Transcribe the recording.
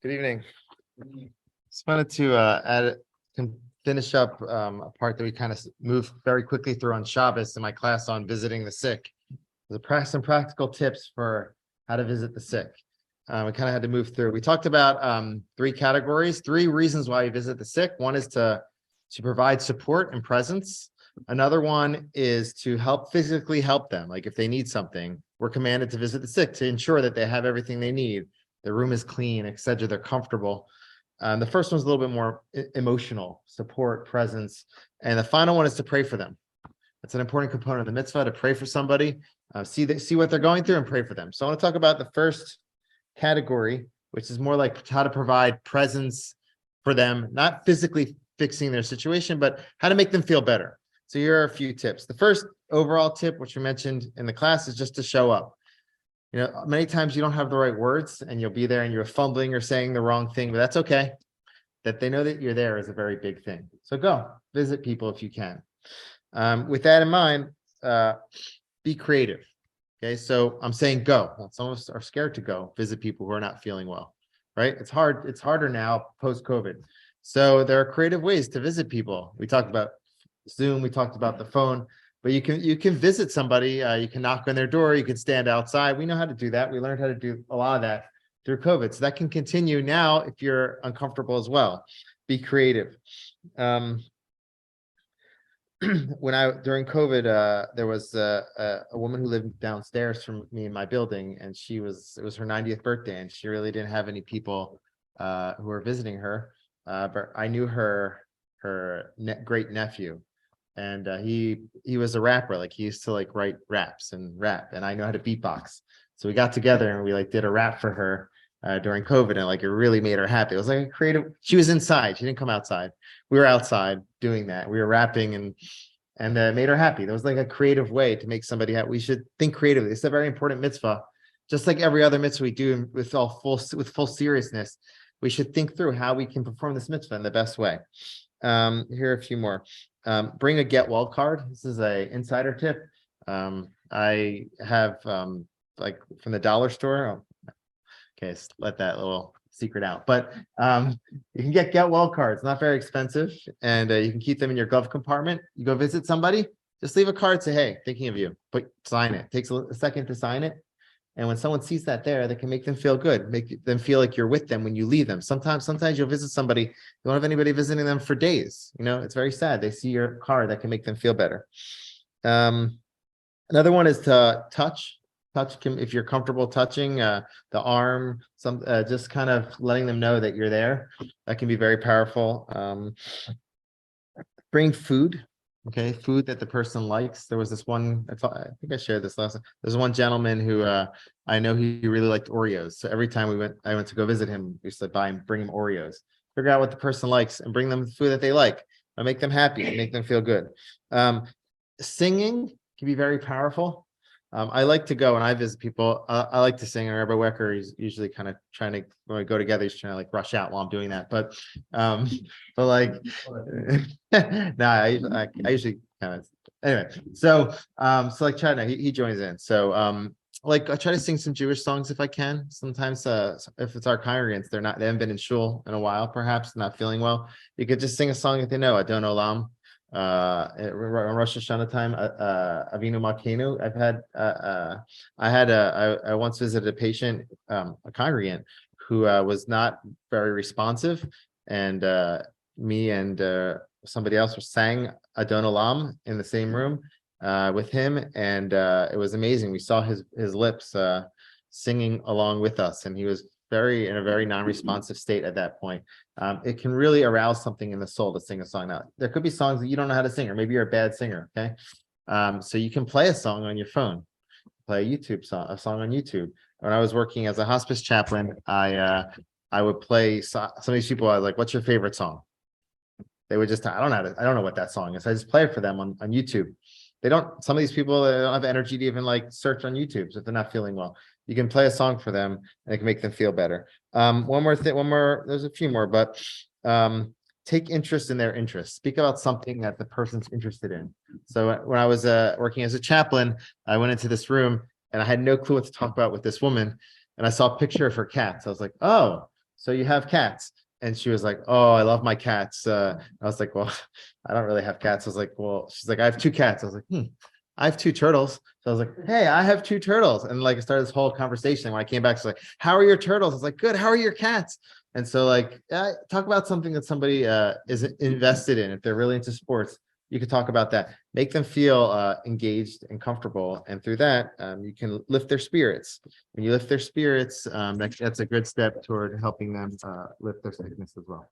Good evening. Just wanted to finish up a part that we kind of moved very quickly through on Shabbos in my class on visiting the sick. Some practical tips for how to visit the sick. We kind of had to move through. We talked about three categories, three reasons why you visit the sick. One is to provide support and presence. Another one is to physically help them. Like if they need something, we're commanded to visit the sick to ensure that they have everything they need. The room is clean, etc. They're comfortable. The first one's a little bit more emotional, support, presence. And the final one is to pray for them. That's an important component of the mitzvah, to pray for somebody, see what they're going through and pray for them. So I want to talk about the first category, which is more like how to provide presence for them, not physically fixing their situation, but how to make them feel better. So here are a few tips. The first overall tip, which we mentioned in the class, is just to show up. You know, many times you don't have the right words and you'll be there and you're fumbling or saying the wrong thing, but that's okay. That they know that you're there is a very big thing. So go visit people if you can. With that in mind, be creative. Okay, so I'm saying go. Well, some of us are scared to go visit people who are not feeling well, right? It's hard. It's harder now post-COVID. So there are creative ways to visit people. We talked about Zoom. We talked about the phone. But you can visit somebody, you can knock on their door, you can stand outside. We know how to do that. We learned how to do a lot of that through COVID. So that can continue now if you're uncomfortable as well. Be creative. During COVID, there was a woman who lived downstairs from me in my building, and it was her 90th birthday, and she really didn't have any people who were visiting her. But I knew her great nephew. And he was a rapper. Like he used to like write raps and rap, and I know how to beatbox. So we got together and we like did a rap for her during COVID, and like it really made her happy. It was like a creative. She was inside. She didn't come outside. We were outside doing that. We were rapping and it made her happy. There was like a creative way to make somebody happy. We should think creatively. It's a very important mitzvah, just like every other mitzvah we do with full seriousness. We should think through how we can perform this mitzvah in the best way. Here are a few more. Bring a get well card. This is a insider tip. I have like from the dollar store. Okay, let that little secret out. But you can get well cards. Not very expensive, and you can keep them in your glove compartment. You go visit somebody, just leave a card. Say, hey, thinking of you. But sign it. Takes a second to sign it. And when someone sees that there, that can make them feel good, make them feel like you're with them when you leave them. Sometimes you'll visit somebody, you don't have anybody visiting them for days. You know, it's very sad. They see your card, that can make them feel better. Another one is to touch. If you're comfortable touching the arm, just kind of letting them know that you're there. That can be very powerful. Bring food. Okay, food that the person likes. There was this one, I think I shared this last time. There's one gentleman who I know he really liked Oreos. So every time I went to go visit him, we used to bring him Oreos. Figure out what the person likes and bring them the food that they like. And make them happy, make them feel good. Singing can be very powerful. I like to go when I visit people. I like to sing. And Rabbi Wecker, he's usually kind of trying to, when we go together, he's trying to like rush out while I'm doing that. But like, no, I usually kind of, anyway. So like China, he joins in. So like I try to sing some Jewish songs if I can. Sometimes if it's our congregants, they haven't been in shul in a while, perhaps not feeling well. You could just sing a song that they know, Adon Olam. Rosh Hashanah time, Avinu Malkeinu. I once visited a patient, a congregant who was not very responsive, and me and somebody else sang Adon Olam in the same room with him, and it was amazing. We saw his lips singing along with us, and he was in a very non-responsive state at that point. It can really arouse something in the soul to sing a song. Now, there could be songs that you don't know how to sing, or maybe you're a bad singer, okay? So you can play a song on your phone, play a song on YouTube. When I was working as a hospice chaplain, I would play some of these people. I was like, what's your favorite song? They would just, I don't know what that song is. I just play it for them on YouTube. Some of these people, they don't have energy to even like search on YouTube. So if they're not feeling well, you can play a song for them and it can make them feel better. One more, there's a few more, but take interest in their interests. Speak about something that the person's interested in. So when I was working as a chaplain, I went into this room and I had no clue what to talk about with this woman. And I saw a picture of her cats. I was like, oh, so you have cats. And she was like, oh, I love my cats. I was like, well, I don't really have cats. I was like, well, she's like, I have 2 cats. I was like, I have 2 turtles. So I was like, hey, I have 2 turtles. And like, it started this whole conversation. When I came back, she's like, how are your turtles? I was like, good. How are your cats? And so like, talk about something that somebody is invested in. If they're really into sports, you could talk about that. Make them feel engaged and comfortable. And through that, you can lift their spirits. When you lift their spirits, that's a good step toward helping them lift their sickness as well.